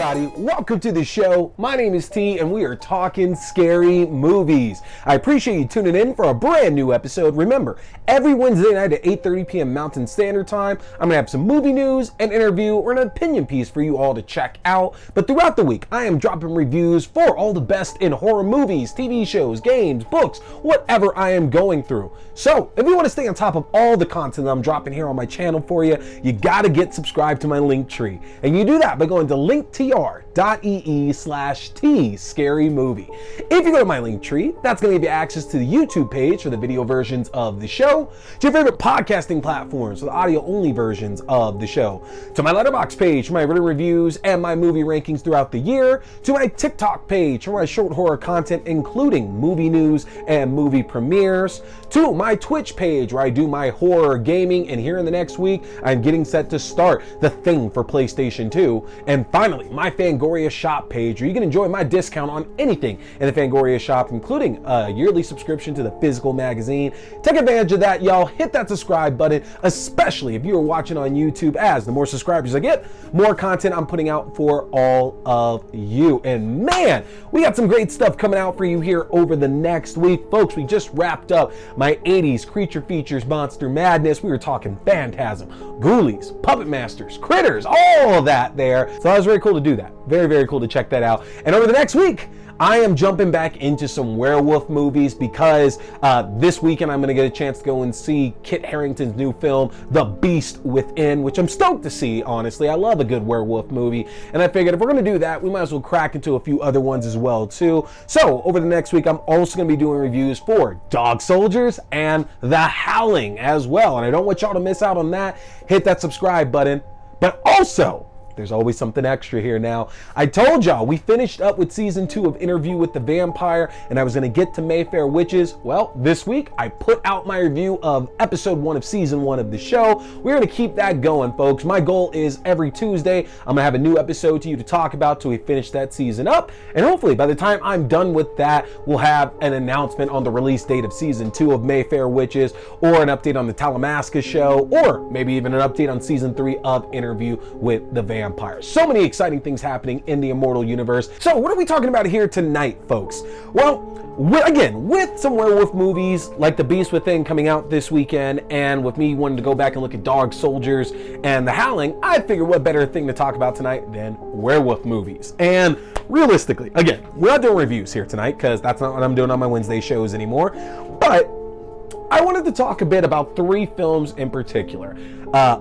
everybody, welcome to the show. My name is T and we are talking scary movies. I appreciate you tuning in for a brand new episode. Remember, every Wednesday night at 8:30 p.m. Mountain Standard Time, I'm going to have some movie news, an interview, or an opinion piece for you all to check out. But throughout the week, I am dropping reviews for all the best in horror movies, TV shows, games, books, whatever I am going through. So, if you want to stay on top of all the content I'm dropping here on my channel for you, you got to get subscribed to my link tree. And you do that by going to linktr.ee/T Scary Movie. If you go to my link tree, that's going to give you access to the YouTube page for the video versions of the show, to your favorite podcasting platforms for the audio only versions of the show, to my Letterboxd page for my written reviews and my movie rankings throughout the year, to my TikTok page for my short horror content including movie news and movie premieres, to my Twitch page where I do my horror gaming, and here in the next week I'm getting set to start The Thing for PlayStation 2, and finally my Fangoria shop page where you can enjoy my discount on anything in the Fangoria shop, including a yearly subscription to the physical magazine. Take advantage of that, y'all. Hit that subscribe button, especially if you are watching on YouTube, as the more subscribers I get, more content I'm putting out for all of you. And man, we got some great stuff coming out for you here over the next week. Folks, we just wrapped up my 80s Creature Features Monster Madness. We were talking Phantasm, Ghoulies, Puppet Masters, Critters, all of that there. So that was very cool to do that. Very, very cool to check that out. And over the next week, I am jumping back into some werewolf movies because this weekend I'm going to get a chance to go and see Kit Harington's new film, The Beast Within, which I'm stoked to see, honestly. I love a good werewolf movie, and I figured if we're going to do that, we might as well crack into a few other ones as well, too. So, over the next week, I'm also going to be doing reviews for Dog Soldiers and The Howling as well, and I don't want y'all to miss out on that. Hit that subscribe button, but also, there's always something extra here now. I told y'all we finished up with season 2 of Interview with the Vampire, and I was gonna get to Mayfair Witches. Well, this week I put out my review of episode 1 of season 1 of the show. We're gonna keep that going, folks. My goal is every Tuesday, I'm gonna have a new episode to you to talk about till we finish that season up. And hopefully by the time I'm done with that, we'll have an announcement on the release date of season 2 of Mayfair Witches, or an update on the Talamasca show, or maybe even an update on season 3 of Interview with the Vampire. So many exciting things happening in the Immortal universe. So what are we talking about here tonight, folks? Well, again, with some werewolf movies like The Beast Within coming out this weekend, and with me wanting to go back and look at Dog Soldiers and The Howling, I figured what better thing to talk about tonight than werewolf movies. And realistically, again, we're not doing reviews here tonight because that's not what I'm doing on my Wednesday shows anymore, but I wanted to talk a bit about 3 films in particular.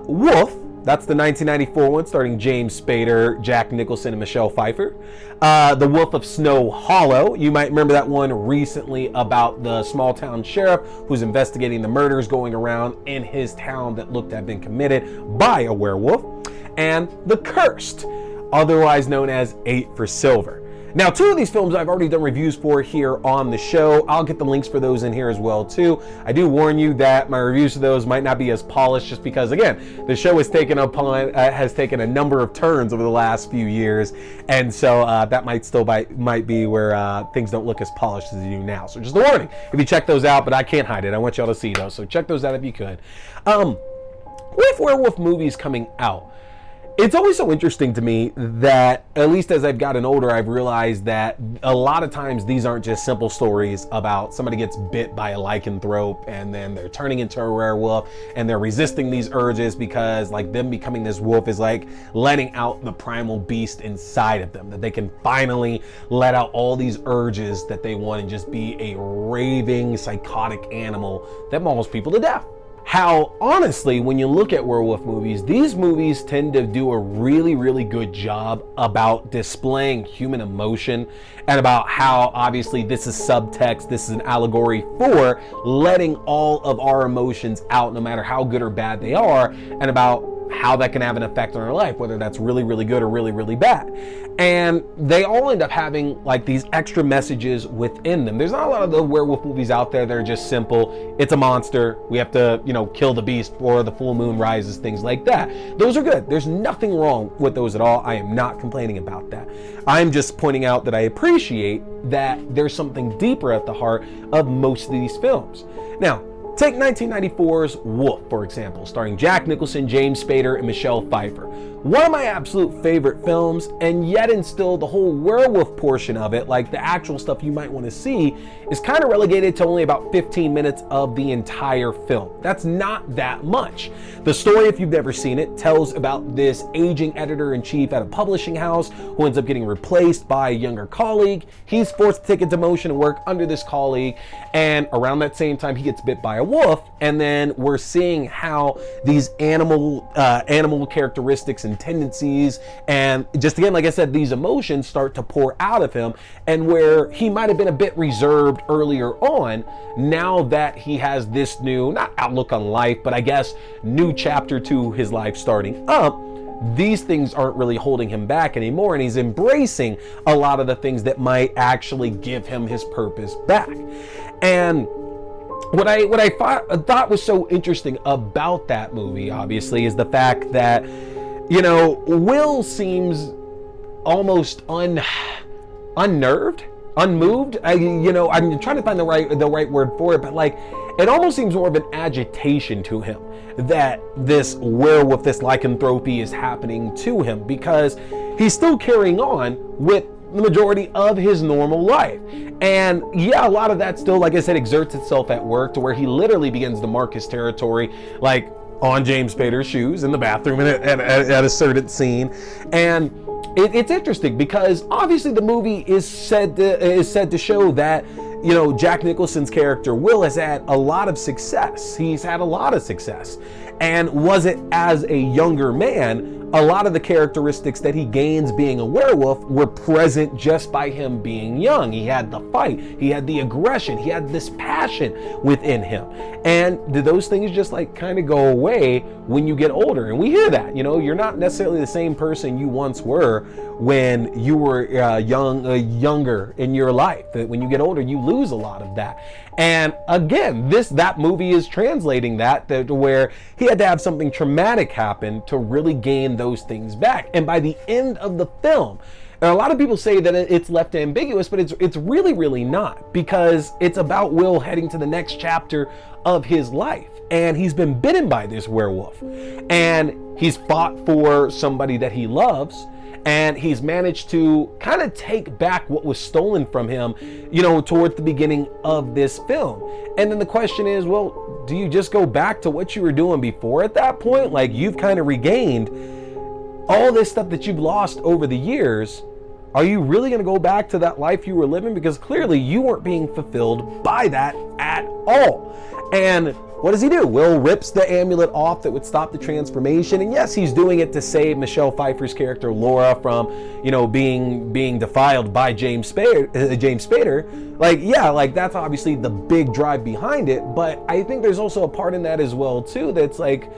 Wolf, that's the 1994 one starring James Spader, Jack Nicholson, and Michelle Pfeiffer. The Wolf of Snow Hollow. You might remember that one recently about the small town sheriff who's investigating the murders going around in his town that looked to have been committed by a werewolf. And The Cursed, otherwise known as 8 for Silver. Now, 2 of these films I've already done reviews for here on the show. I'll get the links for those in here as well, too. I do warn you that my reviews of those might not be as polished just because, again, the show has taken a number of turns over the last few years, and so that might be where things don't look as polished as they do now. So just a warning, if you check those out, but I can't hide it. I want y'all to see those, so check those out if you could. With werewolf movies coming out, it's always so interesting to me that, at least as I've gotten older, I've realized that a lot of times these aren't just simple stories about somebody gets bit by a lycanthrope and then they're turning into a werewolf and they're resisting these urges because, like, them becoming this wolf is like letting out the primal beast inside of them, that they can finally let out all these urges that they want and just be a raving, psychotic animal that mauls people to death. How, honestly, when you look at werewolf movies, these movies tend to do a really, really good job about displaying human emotion, and about how, obviously, this is subtext, this is an allegory for letting all of our emotions out, no matter how good or bad they are, and about how that can have an effect on our life, whether that's really, really good or really, really bad. And they all end up having like these extra messages within them. There's not a lot of the werewolf movies out there that are just simple, it's a monster, we have to, kill the beast before the full moon rises, things like that. Those are good. There's nothing wrong with those at all. I am not complaining about that. I'm just pointing out that I appreciate that there's something deeper at the heart of most of these films. Now, Take 1994's Wolf, for example, starring Jack Nicholson, James Spader, and Michelle Pfeiffer. One of my absolute favorite films, and yet and still the whole werewolf portion of it, like the actual stuff you might want to see, is kind of relegated to only about 15 minutes of the entire film. That's not that much. The story, if you've never seen it, tells about this aging editor-in-chief at a publishing house who ends up getting replaced by a younger colleague. He's forced to take a demotion and work under this colleague, and around that same time he gets bit by a wolf, and then we're seeing how these animal characteristics and tendencies, and just again, like I said, these emotions start to pour out of him, and where he might have been a bit reserved earlier on, now that he has this new, not outlook on life, but I guess new chapter to his life starting up, these things aren't really holding him back anymore, and he's embracing a lot of the things that might actually give him his purpose back. And what I thought was so interesting about that movie, obviously, is the fact that, you know, Will seems almost unnerved, unmoved. I'm trying to find the right word for it, but like, it almost seems more of an agitation to him that this werewolf, this lycanthropy is happening to him, because he's still carrying on with the majority of his normal life. And yeah, a lot of that still, like I said, exerts itself at work, to where he literally begins to mark his territory, like on James Spader's shoes in the bathroom at a certain scene. And it's interesting because obviously the movie is said to show that, you know, Jack Nicholson's character Will has had a lot of success. He's had a lot of success. And was it as a younger man, a lot of the characteristics that he gains being a werewolf were present just by him being young. He had the fight, he had the aggression, he had this passion within him. And do those things just like kind of go away when you get older? And we hear that, you know, you're not necessarily the same person you once were when you were younger in your life. That when you get older, you lose a lot of that. And again, that movie is translating that to where he had to have something traumatic happen to really gain those things back. And by the end of the film, and a lot of people say that it's left ambiguous, but it's really, really not, because it's about Will heading to the next chapter of his life. And he's been bitten by this werewolf, and he's fought for somebody that he loves, and he's managed to kind of take back what was stolen from him, you know, towards the beginning of this film. And then the question is, well, do you just go back to what you were doing before at that point? Like, you've kind of regained all this stuff that you've lost over the years. Are you really going to go back to that life you were living? Because clearly you weren't being fulfilled by that at all. And what does he do? Will rips the amulet off that would stop the transformation. And yes, he's doing it to save Michelle Pfeiffer's character Laura from, you know, being defiled by James Spader. Like, yeah, like that's obviously the big drive behind it. But I think there's also a part in that as well too, that's like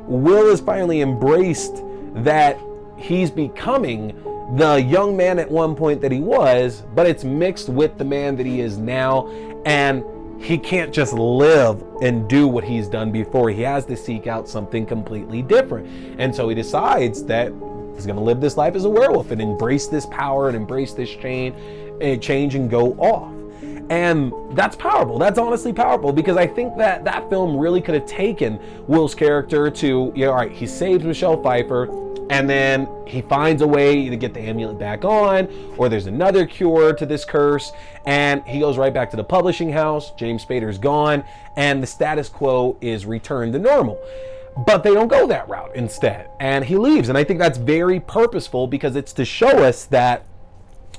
Will has finally embraced that he's becoming the young man at one point that he was, but it's mixed with the man that he is now. And he can't just live and do what he's done before. He has to seek out something completely different. And so he decides that he's going to live this life as a werewolf and embrace this power and embrace this change and go off. And that's powerful. That's honestly powerful, because I think that film really could have taken Will's character to, you know, all right, he saves Michelle Pfeiffer, and then he finds a way to get the amulet back on, or there's another cure to this curse, and he goes right back to the publishing house. James Spader's gone, and the status quo is returned to normal. But they don't go that route instead, and he leaves. And I think that's very purposeful, because it's to show us that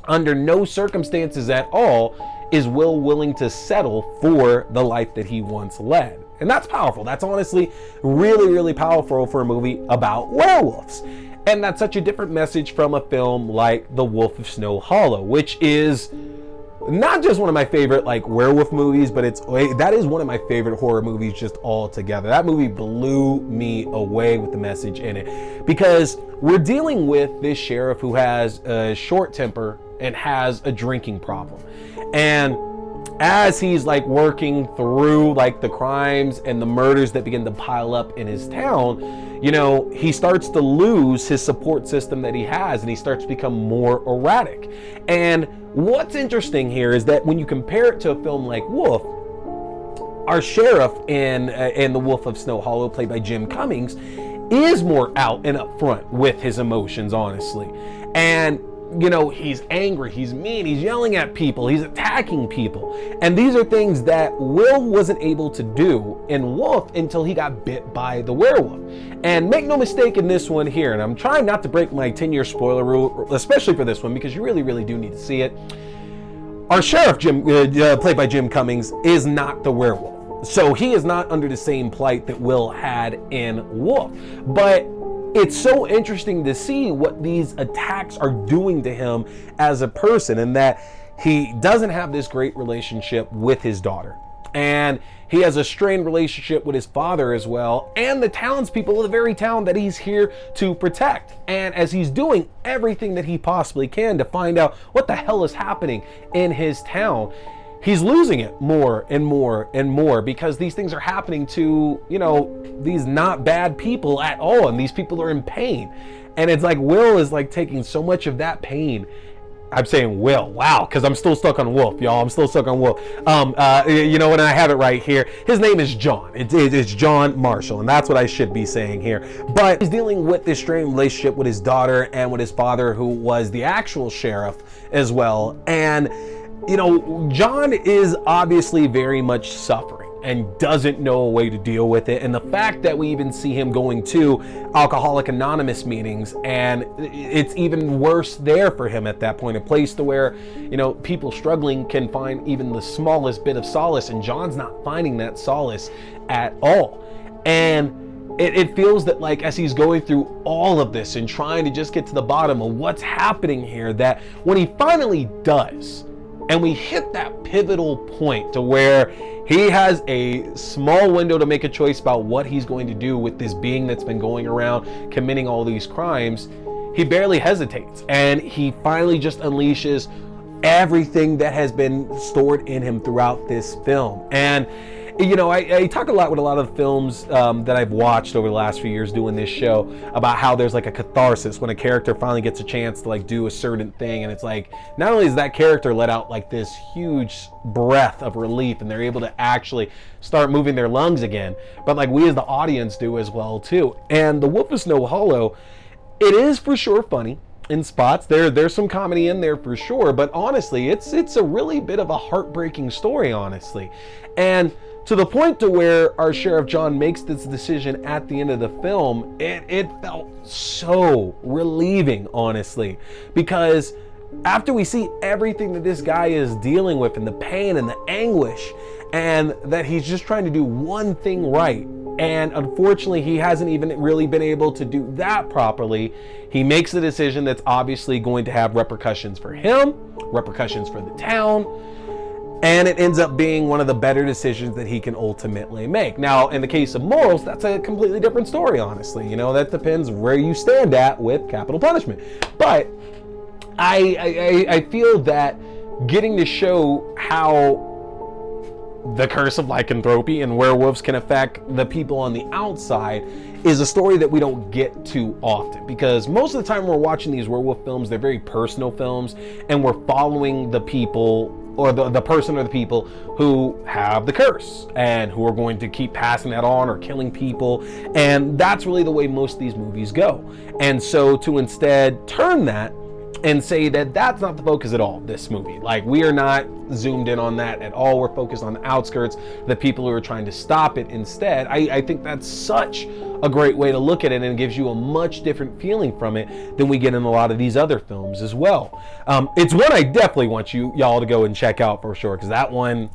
under no circumstances at all is Will willing to settle for the life that he once led. And that's powerful. That's honestly really, really powerful for a movie about werewolves. And that's such a different message from a film like The Wolf of Snow Hollow, which is not just one of my favorite like werewolf movies, but that is one of my favorite horror movies just altogether. That movie blew me away with the message in it, because we're dealing with this sheriff who has a short temper and has a drinking problem. And as he's like working through like the crimes and the murders that begin to pile up in his town, you know, he starts to lose his support system that he has, and he starts to become more erratic. And what's interesting here is that when you compare it to a film like Wolf, our sheriff in The Wolf of Snow Hollow, played by Jim Cummings, is more out and upfront with his emotions, honestly. And you know, he's angry, he's mean, he's yelling at people, he's attacking people. And these are things that Will wasn't able to do in Wolf until he got bit by the werewolf. And make no mistake in this one here, and I'm trying not to break my 10-year spoiler rule, especially for this one, because you really, really do need to see it. Our sheriff, played by Jim Cummings, is not the werewolf. So he is not under the same plight that Will had in Wolf. But it's so interesting to see what these attacks are doing to him as a person, and that he doesn't have this great relationship with his daughter. And he has a strained relationship with his father as well, and the townspeople of the very town that he's here to protect. And as he's doing everything that he possibly can to find out what the hell is happening in his town, he's losing it more and more and more, because these things are happening to, you know, these not bad people at all, and these people are in pain. And it's like Will is like taking so much of that pain. I'm saying Will, wow, because I'm still stuck on Wolf, y'all. I'm still stuck on Wolf. You know what? I have it right here. His name is John. It's John Marshall, and that's what I should be saying here. But he's dealing with this strained relationship with his daughter and with his father, who was the actual sheriff as well. And you know, John is obviously very much suffering and doesn't know a way to deal with it. And the fact that we even see him going to Alcoholic Anonymous meetings, and it's even worse there for him at that point, a place to where, you know, people struggling can find even the smallest bit of solace, and John's not finding that solace at all. And it feels that, like, as he's going through all of this and trying to just get to the bottom of what's happening here, that when he finally does, and we hit that pivotal point to where he has a small window to make a choice about what he's going to do with this being that's been going around committing all these crimes, he barely hesitates, and he finally just unleashes everything that has been stored in him throughout this film. And you know, I talk a lot with a lot of films that I've watched over the last few years doing this show about how there's like a catharsis when a character finally gets a chance to like do a certain thing, and it's like not only is that character let out like this huge breath of relief and they're able to actually start moving their lungs again, but like we as the audience do as well too. And The Wolf of Snow Hollow, it is for sure funny in spots. There's some comedy in there for sure, but honestly it's a really bit of a heartbreaking story, honestly. And to the point to where our Sheriff John makes this decision at the end of the film, it felt so relieving, honestly, because after we see everything that this guy is dealing with and the pain and the anguish, and that he's just trying to do one thing right, and unfortunately he hasn't even really been able to do that properly, he makes a decision that's obviously going to have repercussions for him, repercussions for the town, and it ends up being one of the better decisions that he can ultimately make. Now, in the case of morals, that's a completely different story, honestly. You know, that depends where you stand at with capital punishment. But I feel that getting to show how the curse of lycanthropy and werewolves can affect the people on the outside is a story that we don't get too often, because most of the time we're watching these werewolf films, they're very personal films, and we're following the people or the person or the people who have the curse and who are going to keep passing that on or killing people. And that's really the way most of these movies go. And so to instead turn that and say that that's not the focus at all, this movie. Like, we are not zoomed in on that at all. We're focused on the outskirts, the people who are trying to stop it instead. I think that's such a great way to look at it, and it gives you a much different feeling from it than we get in a lot of these other films as well. It's one I definitely want y'all to go and check out for sure, because that one,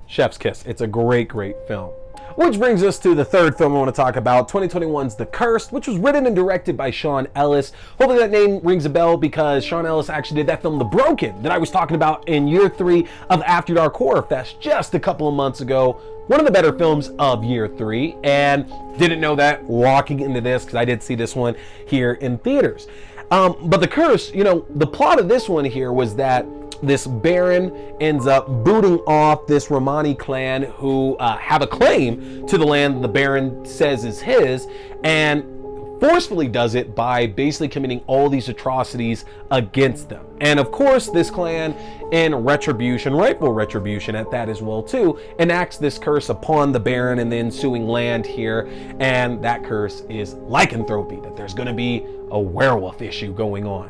chef's kiss. It's a great, great film. Which brings us to the third film I want to talk about, 2021's The Cursed, which was written and directed by Sean Ellis. Hopefully that name rings a bell, because Sean Ellis actually did that film, The Broken, that I was talking about in year 3 of After Dark Horror Fest just a couple of months ago. One of the better films of year 3, and didn't know that walking into this, because I did see this one here in theaters. But The Curse, you know, the plot of this one here was that this Baron ends up booting off this Romani clan who have a claim to the land the Baron says is his, and forcefully does it by basically committing all these atrocities against them. And of course, this clan, in retribution, rightful retribution at that as well too, enacts this curse upon the Baron and the ensuing land here. And that curse is lycanthropy, that there's going to be a werewolf issue going on.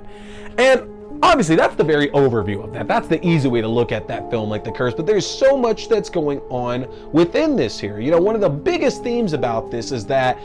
And obviously, that's the very overview of that. That's the easy way to look at that film, like The Curse. But there's so much that's going on within this here. You know, one of the biggest themes about this is that,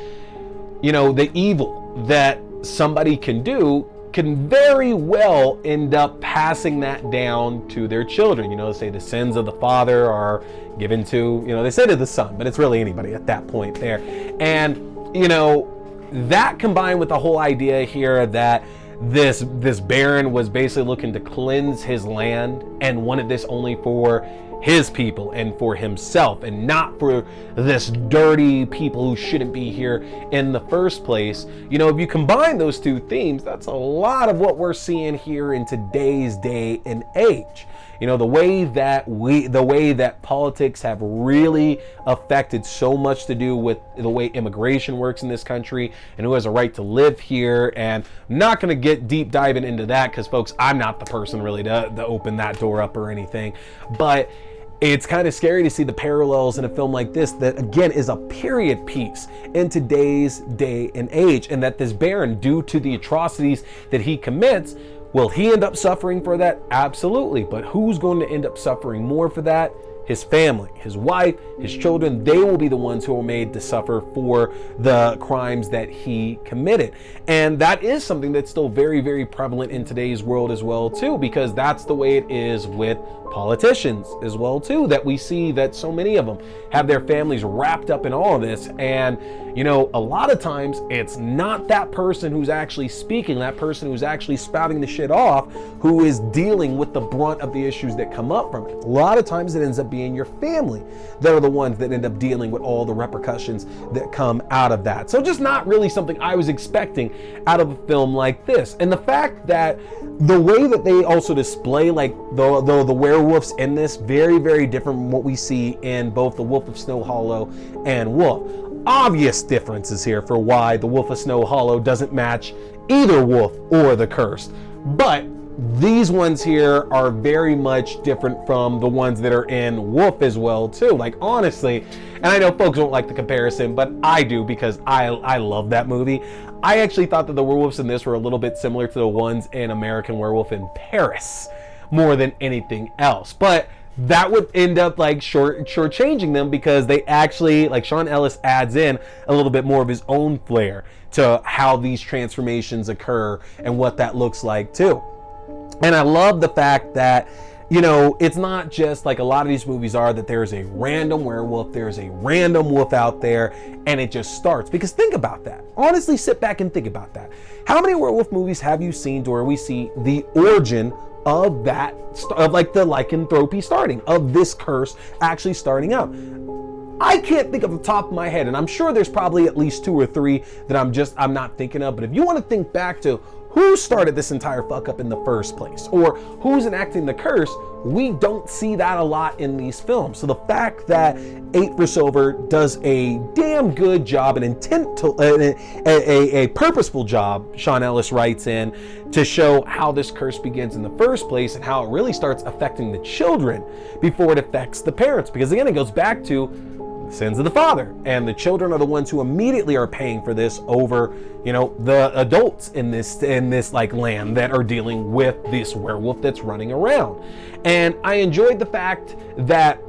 you know, the evil that somebody can do can very well end up passing that down to their children. You know, say the sins of the father are given to, you know, they say to the son, but it's really anybody at that point there. And, you know, that combined with the whole idea here that this Baron was basically looking to cleanse his land and wanted this only for his people and for himself and not for this dirty people who shouldn't be here in the first place. You know, if you combine those two themes, that's a lot of what we're seeing here in today's day and age. You know, the way that politics have really affected so much to do with the way immigration works in this country and who has a right to live here. And I'm not going to get deep diving into that because, folks, I'm not the person really to open that door up or anything. But it's kind of scary to see the parallels in a film like this that, again, is a period piece in today's day and age. And that this Baron, due to the atrocities that he commits, will he end up suffering for that? Absolutely. But who's going to end up suffering more for that? His family, his wife, his children. They will be the ones who are made to suffer for the crimes that he committed. And that is something that's still very, very prevalent in today's world as well too, because that's the way it is with politicians as well too, that we see that so many of them have their families wrapped up in all of this. And, you know, a lot of times it's not that person who's actually speaking, that person who's actually spouting the shit off, who is dealing with the brunt of the issues that come up from it. A lot of times it ends up being your family that are the ones that end up dealing with all the repercussions that come out of that. So just not really something I was expecting out of a film like this. And the fact that the way that they also display like the werewolves in this, very, very different from what we see in both The Wolf of Snow Hollow and Wolf. Obvious differences here for why The Wolf of Snow Hollow doesn't match either Wolf or The Cursed. But these ones here are very much different from the ones that are in Wolf as well too. Like, honestly, and I know folks don't like the comparison, but I do because I love that movie. I actually thought that the werewolves in this were a little bit similar to the ones in American Werewolf in Paris more than anything else. But that would end up like shortchanging them because they actually, like, Sean Ellis adds in a little bit more of his own flair to how these transformations occur and what that looks like too. And I love the fact that, you know, it's not just like a lot of these movies are that there's a random werewolf, there's a random wolf out there, and it just starts. Because think about that. Honestly, sit back and think about that. How many werewolf movies have you seen to where we see the origin of that, of like the lycanthropy starting, of this curse actually starting out? I can't think of the top of my head, and I'm sure there's probably at least 2 or 3 that I'm not thinking of. But if you want to think back to who started this entire fuck up in the first place, or who's enacting the curse, we don't see that a lot in these films. So the fact that 8 for Silver does a damn good job, an a purposeful job, Sean Ellis writes in, to show how this curse begins in the first place and how it really starts affecting the children before it affects the parents. Because again, it goes back to sins of the father, and the children are the ones who immediately are paying for this over, you know, the adults in this like land that are dealing with this werewolf that's running around. And I enjoyed the fact that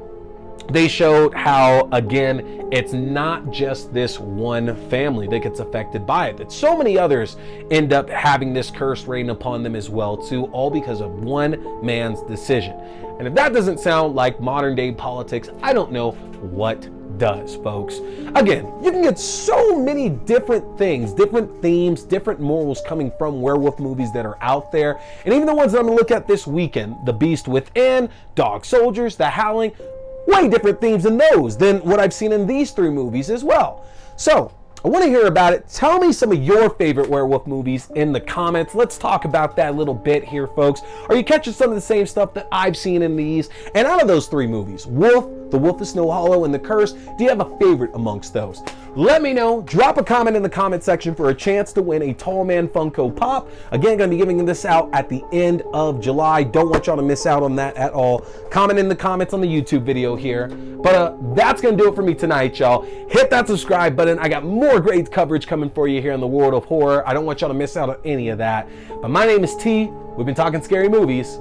they showed how, again, it's not just this one family that gets affected by it, that so many others end up having this curse rain upon them as well too, all because of one man's decision. And if that doesn't sound like modern day politics, I don't know what does, folks. Again, you can get so many different things, different themes, different morals coming from werewolf movies that are out there. And even the ones that I'm gonna look at this weekend, The Beast Within, Dog Soldiers, The Howling, way different themes in those than what I've seen in these 3 movies as well. So I want to hear about it. Tell me some of your favorite werewolf movies in the comments. Let's talk about that a little bit here, folks. Are you catching some of the same stuff that I've seen in these? And out of those 3 movies, Wolf, The Wolf of Snow Hollow, and The Curse, do you have a favorite amongst those? Let me know. Drop a comment in the comment section for a chance to win a Tall Man Funko Pop. Again, going to be giving this out at the end of July. Don't want y'all to miss out on that at all. Comment in the comments on the YouTube video here. But that's going to do it for me tonight, y'all. Hit that subscribe button. I got more great coverage coming for you here in the world of horror. I don't want y'all to miss out on any of that. But my name is T. We've been talking scary movies.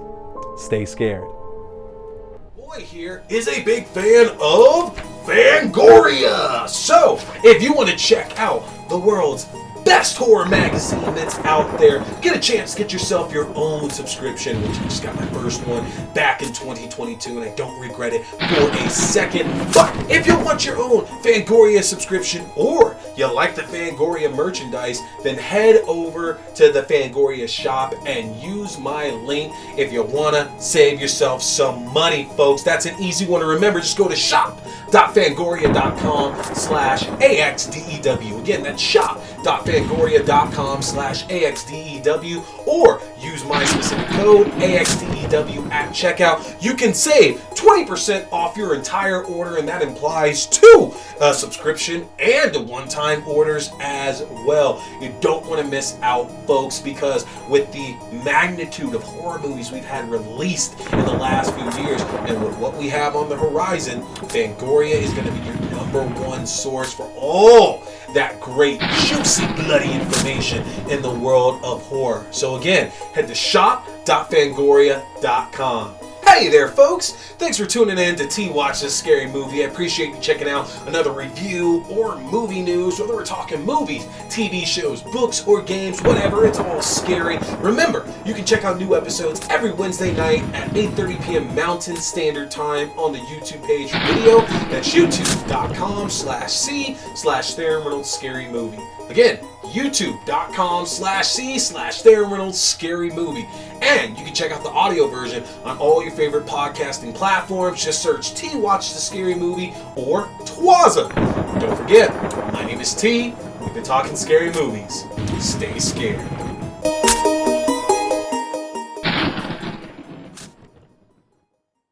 Stay scared. Boy here is a big fan of Fangoria. So, if you want to check out the world's best horror magazine that's out there, get a chance to get yourself your own subscription, which I just got my first one back in 2022, and I don't regret it for a second. But if you want your own Fangoria subscription, or you like the Fangoria merchandise, then head over to the Fangoria shop and use my link if you want to save yourself some money, folks. That's an easy one to remember. Just go to shop.fangoria.com/axdew. Again, that's shop.fangoria.com/axdew, or use my specific code AXDEW at checkout. You can save 20% off your entire order, and that implies 2 subscription and one-time orders as well. You don't want to miss out, folks, because with the magnitude of horror movies we've had released in the last few years, and with what we have on the horizon, Fangoria is going to be your #1 source for all that great, juicy, bloody information in the world of horror. So again, head to shop.fangoria.com. Hey there, folks! Thanks for tuning in to T Watch This Scary Movie. I appreciate you checking out another review or movie news, whether we're talking movies, TV shows, books, or games, whatever, it's all scary. Remember, you can check out new episodes every Wednesday night at 8:30 p.m. Mountain Standard Time on the YouTube page for video. That's youtube.com/C/Theron Reynolds Scary Movie. Again, youtube.com/C/Theron Reynolds Scary Movie. And you can check out the audio version on all your favorite podcasting platforms. Just search T Watch the Scary Movie or TWASM. Don't forget, my name is T. We've been talking scary movies. Stay scared.